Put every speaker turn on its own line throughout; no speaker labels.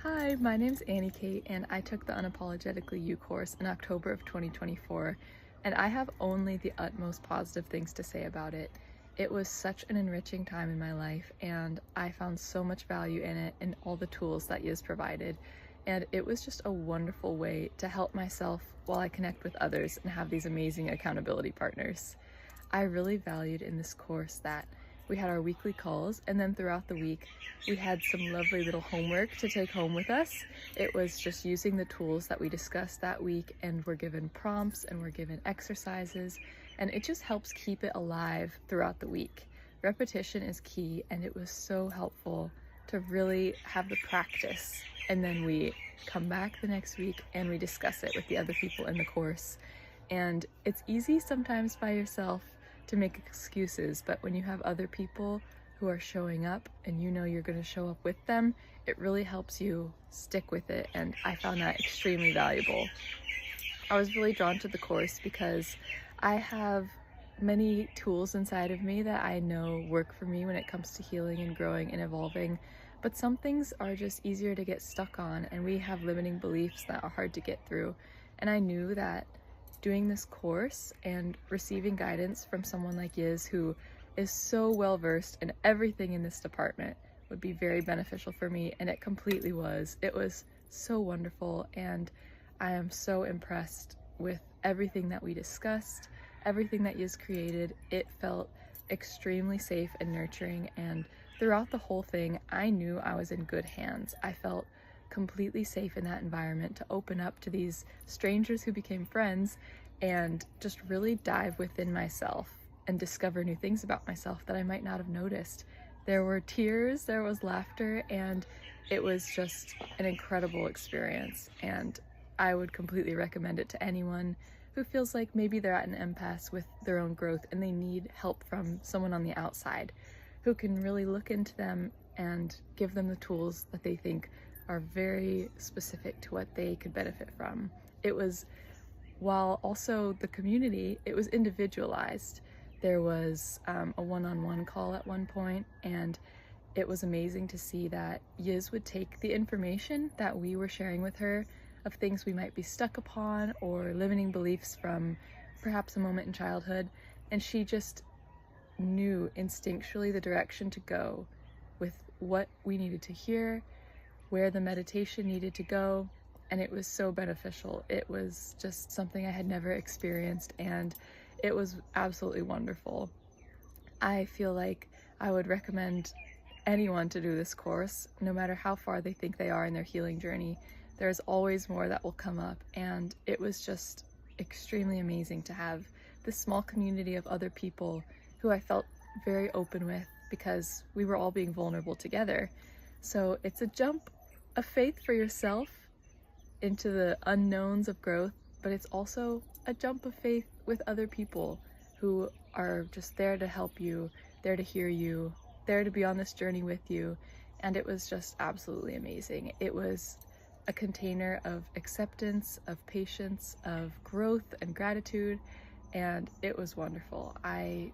Hi, my name's Annie Kate, and I took the Unapologetically You course in October of 2024, and I have only the utmost positive things to say about it. It was such an enriching time in my life, and I found so much value in it and all the tools that Yiz provided. And it was just a wonderful way to help myself while I connect with others and have these amazing accountability partners. I really valued in this course that we had our weekly calls, and then throughout the week we had some lovely little homework to take home with us. It was just using the tools that we discussed that week, and we're given prompts and we're given exercises, and it just helps keep it alive throughout the week. Repetition is key, and it was so helpful to really have the practice, and then we come back the next week and we discuss it with the other people in the course. And it's easy sometimes by yourself to make excuses, but when you have other people who are showing up and you know you're going to show up with them, it really helps you stick with it, and I found that extremely valuable. I was really drawn to the course because I have many tools inside of me that I know work for me when it comes to healing and growing and evolving, but some things are just easier to get stuck on, and we have limiting beliefs that are hard to get through. And I knew that doing this course and receiving guidance from someone like Yiz, who is so well versed in everything in this department, would be very beneficial for me, and it completely was. It was so wonderful, and I am so impressed with everything that we discussed, everything that Yiz created. It felt extremely safe and nurturing, and throughout the whole thing, I knew I was in good hands. I felt completely safe in that environment to open up to these strangers who became friends and just really dive within myself and discover new things about myself that I might not have noticed. There were tears, there was laughter, and it was just an incredible experience, and I would completely recommend it to anyone who feels like maybe they're at an impasse with their own growth and they need help from someone on the outside who can really look into them and give them the tools that they think are very specific to what they could benefit from. It was, while also the community, it was individualized. There was a one-on-one call at one point, and it was amazing to see that Yiz would take the information that we were sharing with her of things we might be stuck upon or limiting beliefs from perhaps a moment in childhood, and she just knew instinctually the direction to go with what we needed to hear, where the meditation needed to go, and it was so beneficial. It was just something I had never experienced, and it was absolutely wonderful. I feel like I would recommend anyone to do this course, no matter how far they think they are in their healing journey. There's always more that will come up, and it was just extremely amazing to have this small community of other people who I felt very open with because we were all being vulnerable together. So it's a jump of faith for yourself into the unknowns of growth, but it's also a jump of faith with other people who are just there to help you, there to hear you, there to be on this journey with you. And it was just absolutely amazing. It was a container of acceptance, of patience, of growth and gratitude, and it was wonderful. I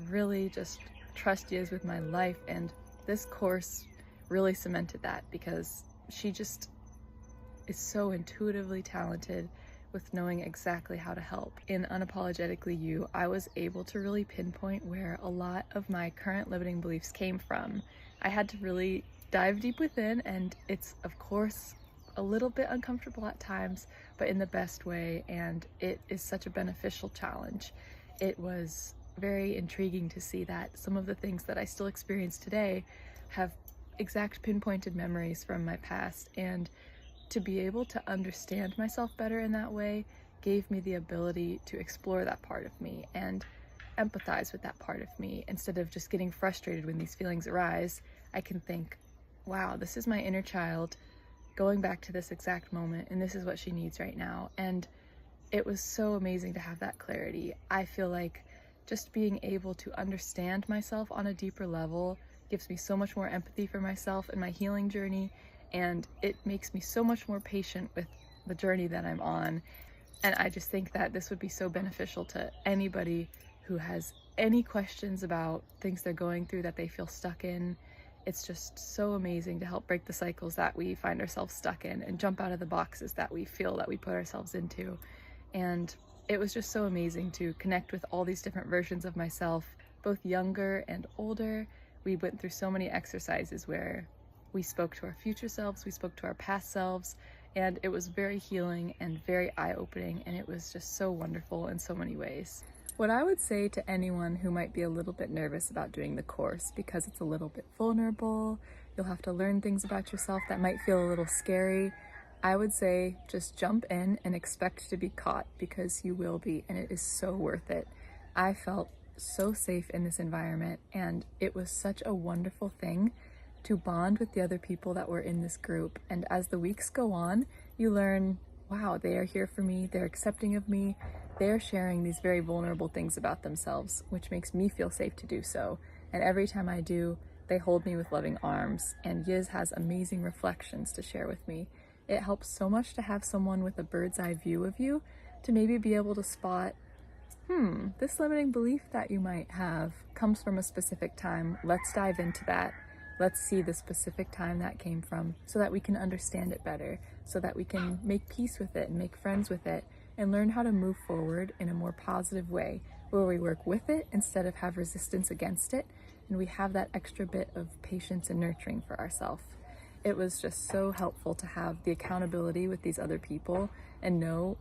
really just trust Yiz with my life, and this course really cemented that because she just is so intuitively talented with knowing exactly how to help. In Unapologetically You, I was able to really pinpoint where a lot of my current limiting beliefs came from. I had to really dive deep within, and it's of course a little bit uncomfortable at times, but in the best way, and it is such a beneficial challenge. It was very intriguing to see that some of the things that I still experience today have exact pinpointed memories from my past, and to be able to understand myself better in that way gave me the ability to explore that part of me and empathize with that part of me. Instead of just getting frustrated when these feelings arise, I can think, wow, this is my inner child going back to this exact moment, and this is what she needs right now. And it was so amazing to have that clarity. I feel like just being able to understand myself on a deeper level gives me so much more empathy for myself and my healing journey, and it makes me so much more patient with the journey that I'm on. And I just think that this would be so beneficial to anybody who has any questions about things they're going through that they feel stuck in. it's just so amazing to help break the cycles that we find ourselves stuck in and jump out of the boxes that we feel that we put ourselves into. And it was just so amazing to connect with all these different versions of myself, both younger and older. We went through so many exercises where we spoke to our future selves, we spoke to our past selves, and it was very healing and very eye-opening, and it was just so wonderful in so many ways. What I would say to anyone who might be a little bit nervous about doing the course, because it's a little bit vulnerable, you'll have to learn things about yourself that might feel a little scary, I would say just jump in and expect to be caught, because you will be, and it is so worth it. I felt so safe in this environment, and it was such a wonderful thing to bond with the other people that were in this group. And as the weeks go on, you learn, wow, they are here for me, they're accepting of me, they're sharing these very vulnerable things about themselves, which makes me feel safe to do so. And every time I do, they hold me with loving arms, and Yiz has amazing reflections to share with me. It helps so much to have someone with a bird's eye view of you to maybe be able to spot, this limiting belief that you might have comes from a specific time. Let's dive into that. Let's see the specific time that came from so that we can understand it better, so that we can make peace with it and make friends with it and learn how to move forward in a more positive way where we work with it instead of have resistance against it, and we have that extra bit of patience and nurturing for ourselves. It was just so helpful to have the accountability with these other people and know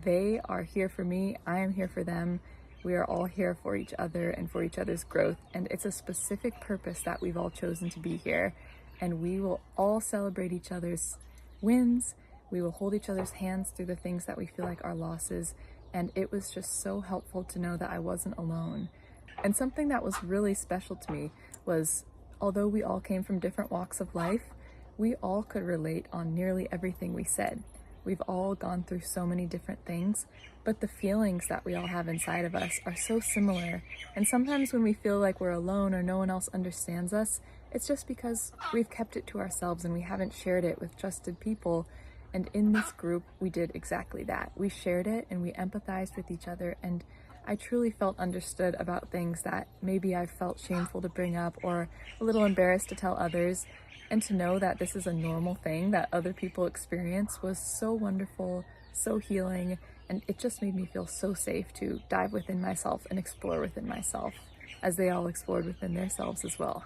they are here for me, I am here for them. We are all here for each other and for each other's growth, and it's a specific purpose that we've all chosen to be here, and we will all celebrate each other's wins. We will hold each other's hands through the things that we feel like are losses, and it was just so helpful to know that I wasn't alone. And something that was really special to me was, although we all came from different walks of life, we all could relate on nearly everything we said. We've all gone through so many different things, but the feelings that we all have inside of us are so similar. And sometimes when we feel like we're alone or no one else understands us, it's just because we've kept it to ourselves and we haven't shared it with trusted people. And in this group, we did exactly that. We shared it and we empathized with each other, and I truly felt understood about things that maybe I felt shameful to bring up or a little embarrassed to tell others. And to know that this is a normal thing that other people experience was so wonderful, so healing, and it just made me feel so safe to dive within myself and explore within myself, as they all explored within themselves as well.